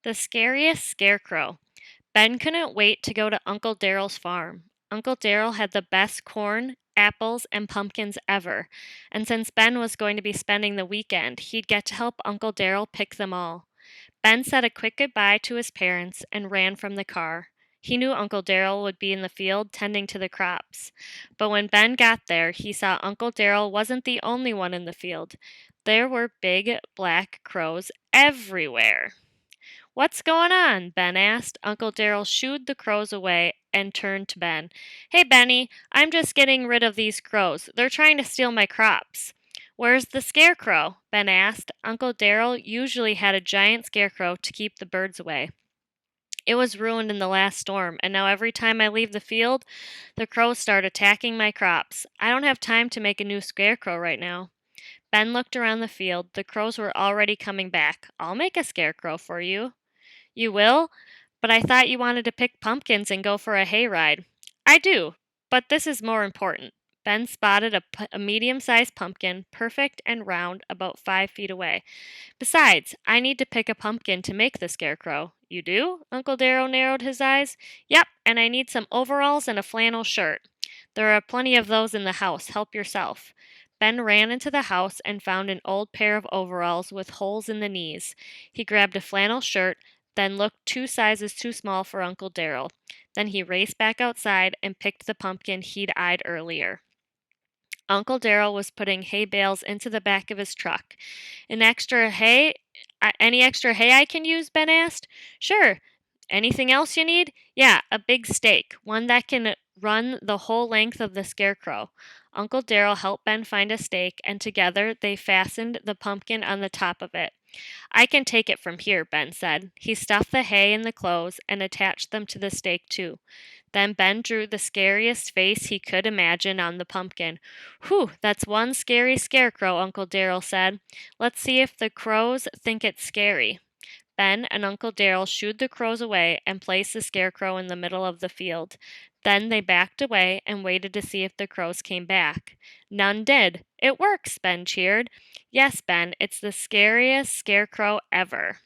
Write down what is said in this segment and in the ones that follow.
The Scariest Scarecrow. Ben couldn't wait to go to Uncle Daryl's farm. Uncle Daryl had the best corn, apples, and pumpkins ever, and since Ben was going to be spending the weekend, he'd get to help Uncle Daryl pick them all. Ben said a quick goodbye to his parents and ran from the car. He knew Uncle Daryl would be in the field tending to the crops. But when Ben got there, he saw Uncle Daryl wasn't the only one in the field. There were big black crows everywhere. "What's going on?" Ben asked. Uncle Daryl shooed the crows away and turned to Ben. "Hey, Benny, I'm just getting rid of these crows. They're trying to steal my crops." "Where's the scarecrow?" Ben asked. Uncle Daryl usually had a giant scarecrow to keep the birds away. "It was ruined in the last storm, and now every time I leave the field, the crows start attacking my crops. I don't have time to make a new scarecrow right now." Ben looked around the field. The crows were already coming back. "I'll make a scarecrow for you." "You will? But I thought you wanted to pick pumpkins and go for a hayride." "I do, but this is more important." Ben spotted a medium sized pumpkin, perfect and round, about 5 feet away. "Besides, I need to pick a pumpkin to make the scarecrow." "You do?" Uncle Darrow narrowed his eyes. "Yep, and I need some overalls and a flannel shirt." "There are plenty of those in the house. Help yourself." Ben ran into the house and found an old pair of overalls with holes in the knees. He grabbed a flannel shirt, then looked 2 sizes too small for Uncle Darrell. Then he raced back outside and picked the pumpkin he'd eyed earlier. Uncle Darrell was putting hay bales into the back of his truck. Any extra hay I can use?" Ben asked. "Sure. Anything else you need?" "Yeah, a big stake, one that can run the whole length of the scarecrow." Uncle Darrell helped Ben find a stake, and together they fastened the pumpkin on the top of it. "I can take it from here," Ben said. He stuffed the hay in the clothes and attached them to the stake too. Then Ben drew the scariest face he could imagine on the pumpkin. "Whew, that's one scary scarecrow," Uncle Darrell said. "Let's see if the crows think it's scary." Ben and Uncle Darrell shooed the crows away and placed the scarecrow in the middle of the field. Then they backed away and waited to see if the crows came back. None did. "It works," Ben cheered. "Yes, Ben, it's the scariest scarecrow ever."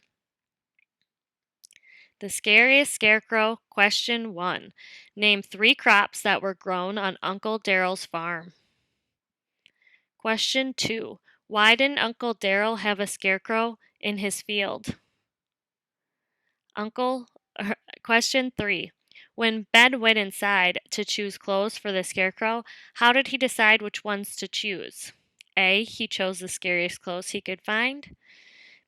The Scariest Scarecrow, question 1. Name 3 crops that were grown on Uncle Daryl's farm. Question 2. Why didn't Uncle Daryl have a scarecrow in his field? Uncle Question 3. When Ben went inside to choose clothes for the scarecrow, how did he decide which ones to choose? A. He chose the scariest clothes he could find.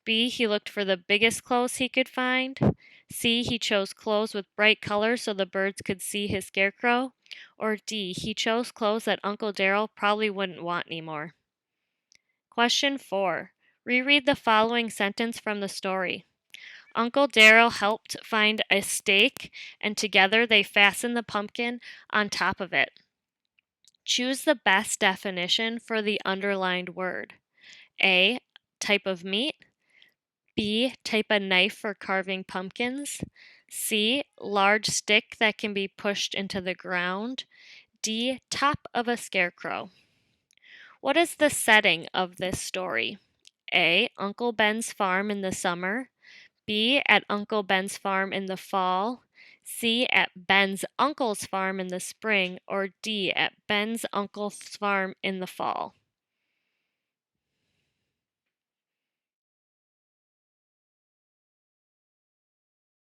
B. He looked for the biggest clothes he could find. C. He chose clothes with bright colors so the birds could see his scarecrow. Or D. He chose clothes that Uncle Daryl probably wouldn't want anymore. Question 4. Reread the following sentence from the story. Uncle Daryl helped find a stake, and together they fastened the pumpkin on top of it. Choose the best definition for the underlined word. A. Type of meat. B. Type a knife for carving pumpkins. C. Large stick that can be pushed into the ground. D. Top of a scarecrow. What is the setting of this story? A. Uncle Ben's farm in the summer. B. At Uncle Ben's farm in the fall. C. At Ben's uncle's farm in the spring. Or D. At Ben's uncle's farm in the fall.